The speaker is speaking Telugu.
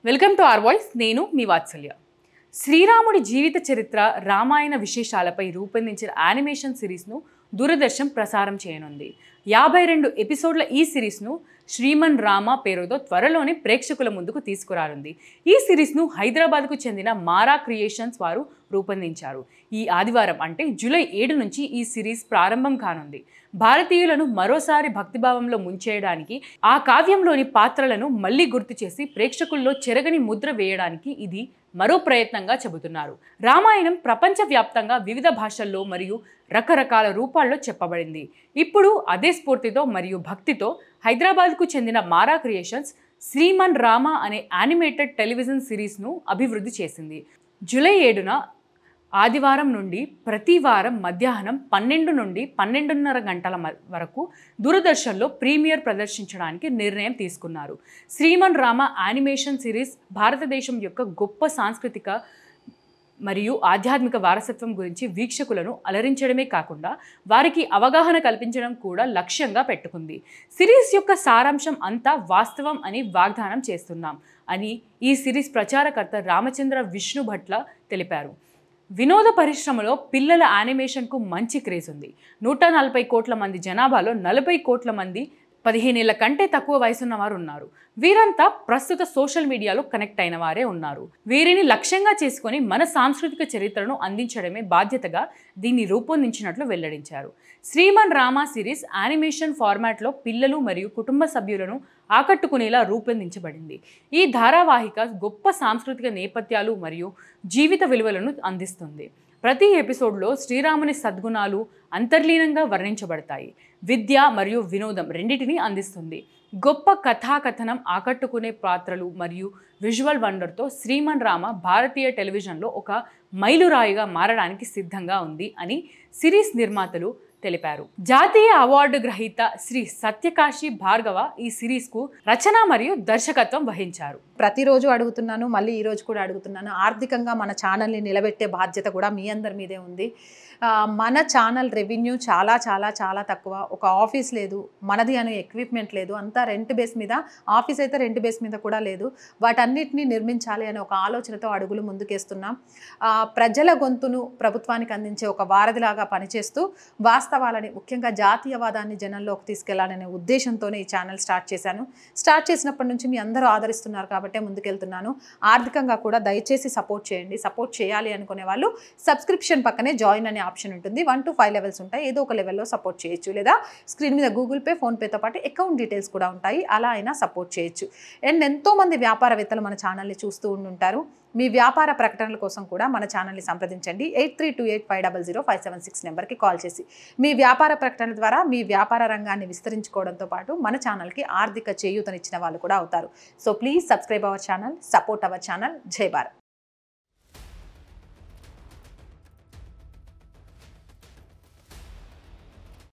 Welcome to our voice. నేను మీ వాత్సల్య. శ్రీరాముడి జీవిత చరిత్ర, రామాయణ విశేషాలపై రూపొందించిన యానిమేషన్ సిరీస్ను దూరదర్శన్ ప్రసారం చేయనుంది. 52 ఎపిసోడ్ల ఈ సిరీస్ను శ్రీమన్ రామ పేరుతో త్వరలోనే ప్రేక్షకుల ముందుకు తీసుకురానుంది. ఈ సిరీస్ను హైదరాబాద్కు చెందిన మారా క్రియేషన్స్ వారు రూపొందించారు. ఈ ఆదివారం అంటే జూలై 7 నుంచి ఈ సిరీస్ ప్రారంభం కానుంది. భారతీయులను మరోసారి భక్తిభావంలో ముంచేయడానికి, ఆ కావ్యంలోని పాత్రలను మళ్లీ గుర్తు చేసి ప్రేక్షకుల్లో చెరగని ముద్ర వేయడానికి ఇది మరో ప్రయత్నంగా చెబుతున్నారు. రామాయణం ప్రపంచవ్యాప్తంగా వివిధ భాషల్లో మరియు రకరకాల రూపాల్లో చెప్పబడింది. ఇప్పుడు అదే స్ఫూర్తితో మరియు భక్తితో హైదరాబాద్కు చెందిన మారా క్రియేషన్స్ శ్రీమన్ రామ అనే యానిమేటెడ్ టెలివిజన్ సిరీస్ను అభివృద్ధి చేసింది. జూలై 7న ఆదివారం నుండి ప్రతి వారం మధ్యాహ్నం 12 నుండి 12:30 గంటల వరకు దూరదర్శన్లో ప్రీమియర్ ప్రదర్శించడానికి నిర్ణయం తీసుకున్నారు. శ్రీమన్ రామ యానిమేషన్ సిరీస్ భారతదేశం యొక్క గొప్ప సాంస్కృతిక మరియు ఆధ్యాత్మిక వారసత్వం గురించి వీక్షకులను అలరించడమే కాకుండా వారికి అవగాహన కల్పించడం కూడా లక్ష్యంగా పెట్టుకుంది. సిరీస్ యొక్క సారాంశం అంతా వాస్తవం అని వాగ్దానం చేస్తున్నాం అని ఈ సిరీస్ ప్రచారకర్త రామచంద్ర విష్ణు భట్ల తెలిపారు. వినోద పరిశ్రమలో పిల్లల యానిమేషన్కు మంచి క్రేజ్ ఉంది. 140 కోట్ల మంది జనాభాలో 40 కోట్ల మంది 15 ఏళ్ల కంటే తక్కువ వయసున్న వారు ఉన్నారు. వీరంతా ప్రస్తుత సోషల్ మీడియాలో కనెక్ట్ అయిన వారే ఉన్నారు. వీరిని లక్ష్యంగా చేసుకొని మన సాంస్కృతిక చరిత్రను అందించడమే బాధ్యతగా దీన్ని రూపొందించినట్లు వెల్లడించారు. శ్రీమన్ రామ సిరీస్ యానిమేషన్ ఫార్మాట్లో పిల్లలు మరియు కుటుంబ సభ్యులను ఆకట్టుకునేలా రూపొందించబడింది. ఈ ధారావాహిక గొప్ప సాంస్కృతిక నేపథ్యాలు మరియు జీవిత విలువలను అందిస్తుంది. ప్రతి ఎపిసోడ్లో శ్రీరాముని సద్గుణాలు అంతర్లీనంగా వర్ణించబడతాయి. విద్య మరియు వినోదం రెండింటినీ అందిస్తుంది. గొప్ప కథాకథనం, ఆకట్టుకునే పాత్రలు మరియు విజువల్ వండర్తో శ్రీమన్ రామ భారతీయ టెలివిజన్లో ఒక మైలురాయిగా మారడానికి సిద్ధంగా ఉంది అని సిరీస్ నిర్మాతలు తెలిపారు. జాతీయ అవార్డు గ్రహీత శ్రీ సత్యకాశి భార్గవ ఈ సిరీస్కు రచన మరియు దర్శకత్వం వహించారు. ప్రతిరోజు అడుగుతున్నాను, మళ్ళీ ఈరోజు కూడా అడుగుతున్నాను. ఆర్థికంగా మన ఛానల్ని నిలబెట్టే బాధ్యత కూడా మీ అందరి మీదే ఉంది. మన ఛానల్ రెవెన్యూ చాలా చాలా చాలా తక్కువ. ఒక ఆఫీస్ లేదు, మనది అనే ఎక్విప్మెంట్ లేదు, అంతా రెంట్ బేస్ మీద. ఆఫీస్ అయితే రెంట్ బేస్ మీద కూడా లేదు. వాటన్నిటిని నిర్మించాలి అనే ఒక ఆలోచనతో అడుగులు ముందుకేస్తున్నాం. ప్రజల గొంతును ప్రభుత్వానికి అందించే ఒక వారధిలాగా పనిచేస్తూ వాస్తవాలని, ముఖ్యంగా జాతీయవాదాన్ని జనంలోకి తీసుకెళ్లాలనే ఉద్దేశంతోనే ఈ ఛానల్ స్టార్ట్ చేశాను. స్టార్ట్ చేసినప్పటి నుంచి మీ అందరూ ఆదరిస్తున్నారు కాబట్టే ముందుకెళ్తున్నాను. ఆర్థికంగా కూడా దయచేసి సపోర్ట్ చేయండి. సపోర్ట్ చేయాలి అనుకునే వాళ్ళు సబ్స్క్రిప్షన్ పక్కనే జాయిన్ అనే ఆప్షన్ ఉంటుంది. 1 to 5 లెవెల్స్ ఉంటాయి. ఏదో ఒక లెవెల్లో సపోర్ట్ చేయొచ్చు. లేదా స్క్రీన్ మీద గూగుల్ పే, ఫోన్పేతో పాటు అకౌంట్ డీటెయిల్స్ కూడా ఉంటాయి. అలా అయినా సపోర్ట్ చేయొచ్చు. అండ్ ఎంతోమంది వ్యాపారవేత్తలు మన ఛానల్ని చూస్తూ ఉంటుంటారు. మీ వ్యాపార ప్రకటనల కోసం కూడా మన ఛానల్ని సంప్రదించండి. 8328500576 నెంబర్కి కాల్ చేసి మీ వ్యాపార ప్రకటన ద్వారా మీ వ్యాపార రంగాన్ని విస్తరించుకోవడంతో పాటు మన ఛానల్కి ఆర్థిక చేయూతనిచ్చిన వాళ్ళు కూడా అవుతారు. So please subscribe our channel, support our channel. జై భారత్.